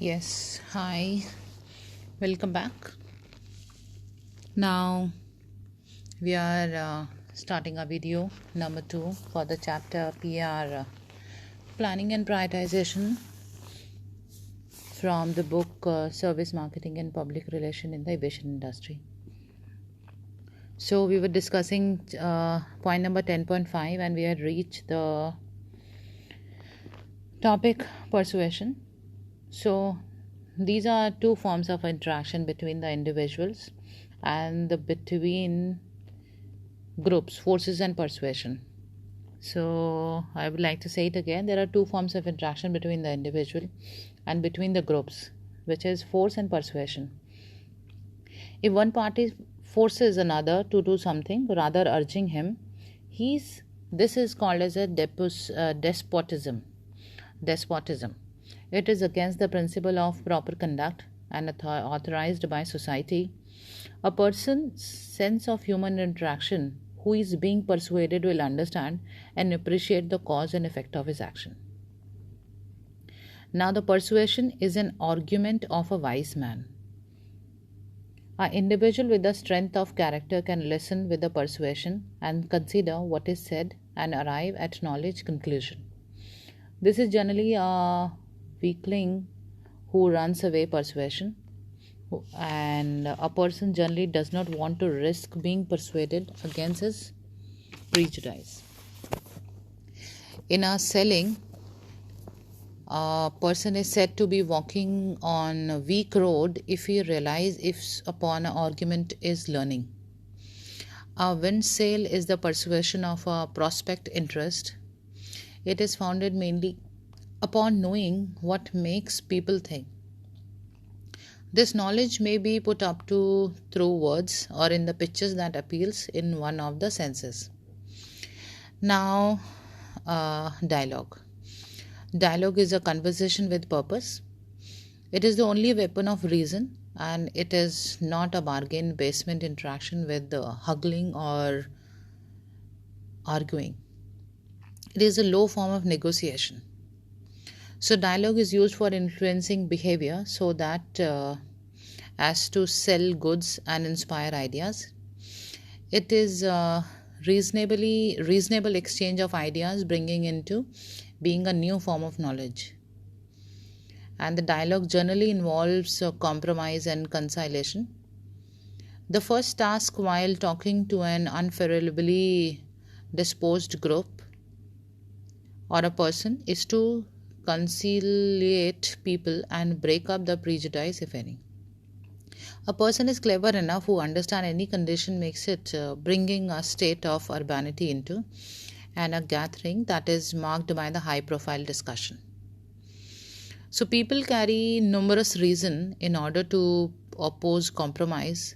Yes, hi, welcome back. Now we are starting a video number 2 for the chapter PR Planning and Prioritization from the book Service Marketing and Public Relation in the Avaition Industry. So we were discussing point number 10.5 and we had reached the topic persuasion. So these are two forms of interaction between the individuals and between groups, forces and persuasion. So I would like to say it again. There are two forms of interaction between the individual and between the groups, which is force and persuasion. If one party forces another to do something, rather urging him, this is called as a despotism. It is against the principle of proper conduct and authorized by society. A person's sense of human interaction who is being persuaded will understand and appreciate the cause and effect of his action. Now, the persuasion is an argument of a wise man. An individual with the strength of character can listen with the persuasion and consider what is said and arrive at knowledge conclusion. This is generally a weakling who runs away persuasion, and a person generally does not want to risk being persuaded against his prejudice. In a selling, a person is said to be walking on a weak road if he realizes upon an argument is learning. A wind sale is the persuasion of a prospect interest. It is founded mainly upon knowing what makes people think. This knowledge may be put up through words or in the pictures that appeals in one of the senses. Now, dialogue. Dialogue is a conversation with purpose. It is the only weapon of reason, and it is not a bargain basement interaction with haggling or arguing. It is a low form of negotiation. So dialogue is used for influencing behavior so that as to sell goods and inspire ideas. It is reasonable exchange of ideas bringing into being a new form of knowledge. And the dialogue generally involves compromise and conciliation. The first task while talking to an unfavorably disposed group or a person is to conciliate people and break up the prejudice, if any. A person is clever enough who understands any condition makes it bringing a state of urbanity into and a gathering that is marked by the high profile discussion. So people carry numerous reasons in order to oppose compromise.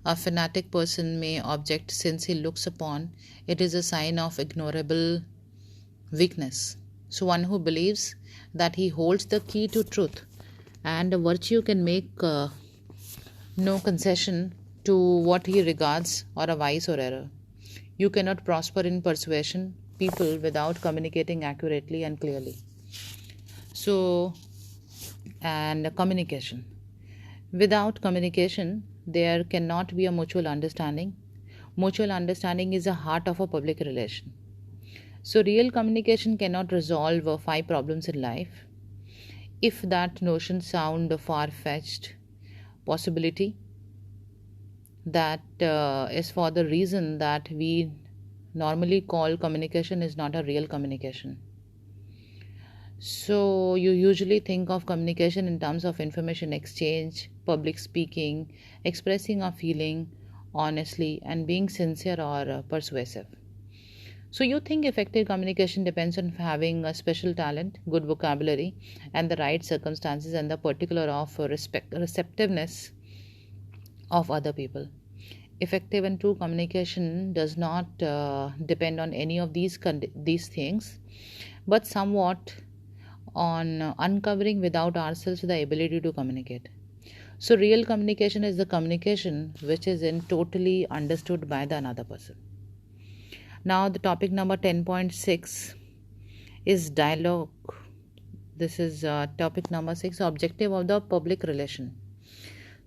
A fanatic person may object since he looks upon it is a sign of ignorable weakness. So one who believes that he holds the key to truth and virtue can make no concession to what he regards or a vice or error. You cannot prosper in persuasion people without communicating accurately and clearly. So, and communication. Without communication, there cannot be a mutual understanding. Mutual understanding is the heart of a public relation. So, real communication cannot resolve 5 problems in life. If that notion sound a far-fetched possibility, that is for the reason that we normally call communication is not a real communication. So, you usually think of communication in terms of information exchange, public speaking, expressing a feeling honestly, and being sincere or persuasive. So you think effective communication depends on having a special talent, good vocabulary, and the right circumstances and the particular of receptiveness of other people. Effective and true communication does not depend on any of these things, but somewhat on uncovering without ourselves the ability to communicate. So real communication is the communication which is totally understood by the another person. Now the topic number 10.6 is dialogue This is topic number 6, objective of the public relation.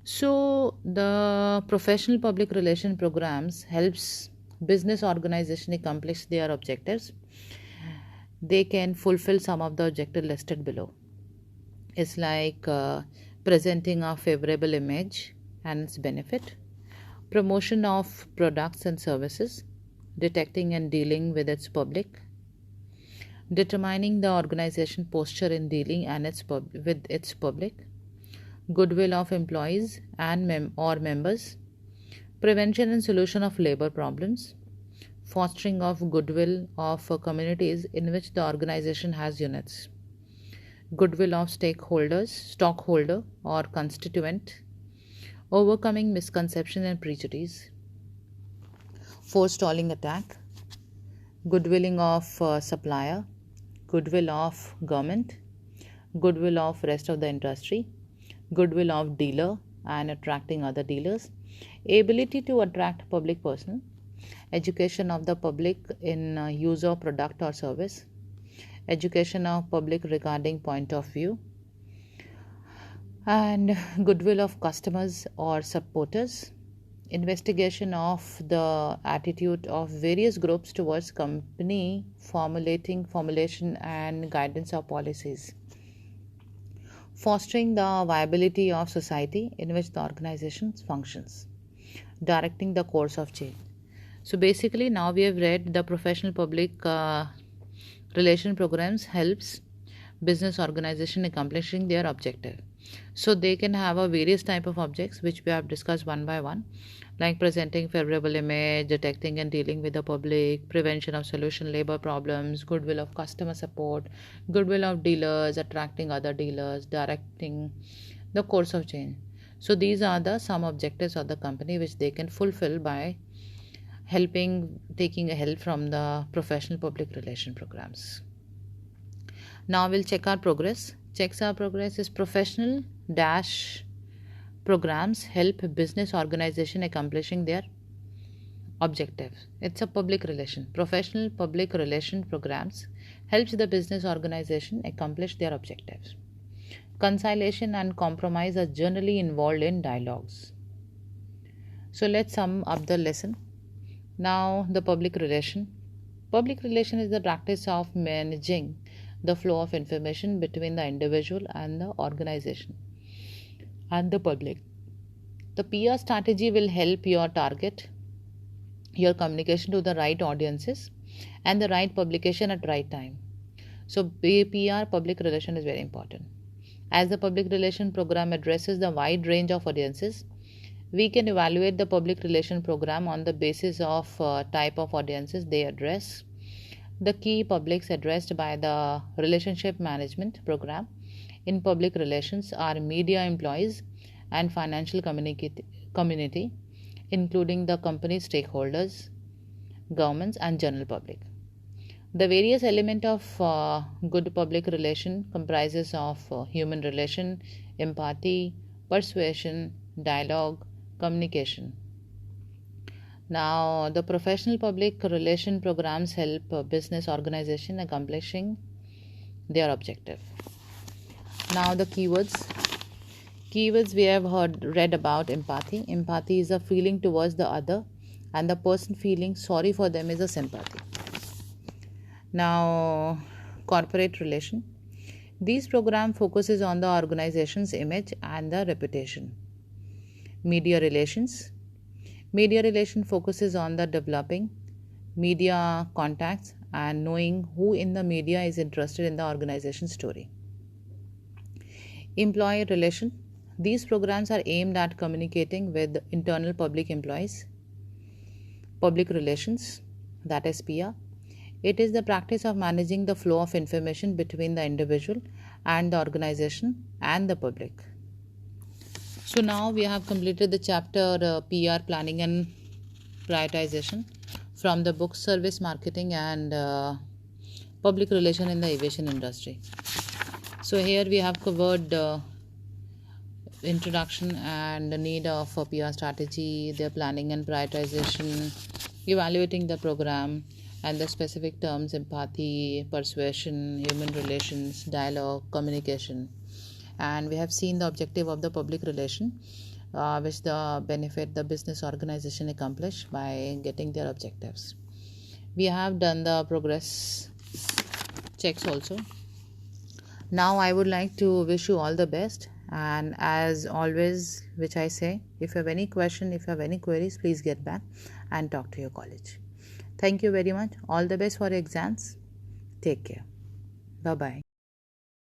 So the professional public relation programs helps business organization accomplish their objectives. They can fulfill some of the objectives listed below. It's like presenting a favorable image and its benefit, promotion of products and services, detecting and dealing with its public, determining the organization posture in dealing and with its public, goodwill of employees and or members, prevention and solution of labor problems, fostering of goodwill of communities in which the organization has units, goodwill of stockholder or constituent, overcoming misconception and prejudice, forestalling attack, goodwilling of supplier, goodwill of government, goodwill of rest of the industry, goodwill of dealer and attracting other dealers, ability to attract public personnel, education of the public in use of product or service, education of public regarding point of view, and goodwill of customers or supporters, investigation of the attitude of various groups towards company formulation and guidance of policies, fostering the viability of society in which the organization functions, directing the course of change. So basically now we have read the professional public relation programs helps business organization accomplishing their objective. So they can have a various type of objects which we have discussed one by one, like presenting favorable image, detecting and dealing with the public, prevention of solution labor problems, goodwill of customer support, goodwill of dealers, attracting other dealers, directing the course of change. So these are the some objectives of the company which they can fulfill by taking a help from the professional public relation programs. Now we'll check our progress. Checks our progress is professional dash programs help business organization accomplishing their objectives. It's a public relation. Professional public relation programs helps the business organization accomplish their objectives. Conciliation and compromise are generally involved in dialogues. So let's sum up the lesson. Now the public relation. Public relation is the practice of managing the flow of information between the individual and the organization and the public. The PR strategy will help your target your communication to the right audiences and the right publication at right time. So PR public relation is very important. As the public relation program addresses the wide range of audiences, we can evaluate the public relation program on the basis of type of audiences they address. The key publics addressed by the relationship management program in public relations are media employees and financial community, including the company stakeholders, governments and general public. The various elements of good public relation comprises of human relation, empathy, persuasion, dialogue, communication. Now, the professional public relation programs help business organization accomplishing their objective. Now, the keywords. Keywords we have read about empathy. Empathy is a feeling towards the other, and the person feeling sorry for them is a sympathy. Now, corporate relation. These program focuses on the organization's image and the reputation. Media relations. Media relation focuses on the developing media contacts and knowing who in the media is interested in the organization story. Employee relation. These programs are aimed at communicating with internal public employees. Public relations, that is PR. It is the practice of managing the flow of information between the individual and the organization and the public. So now we have completed the chapter PR planning and prioritization from the book Service Marketing and Public Relation in the Aviation Industry. So here we have covered introduction and the need of PR strategy, their planning and prioritization, evaluating the program, and the specific terms empathy, persuasion, human relations, dialogue, communication. And we have seen the objective of the public relation, which the benefit the business organization accomplish by getting their objectives. We have done the progress checks also. Now I would like to wish you all the best, and as always, which I say, if you have any question, if you have any queries, please get back and talk to your college. Thank you very much. All the best for exams. Take care. Bye bye.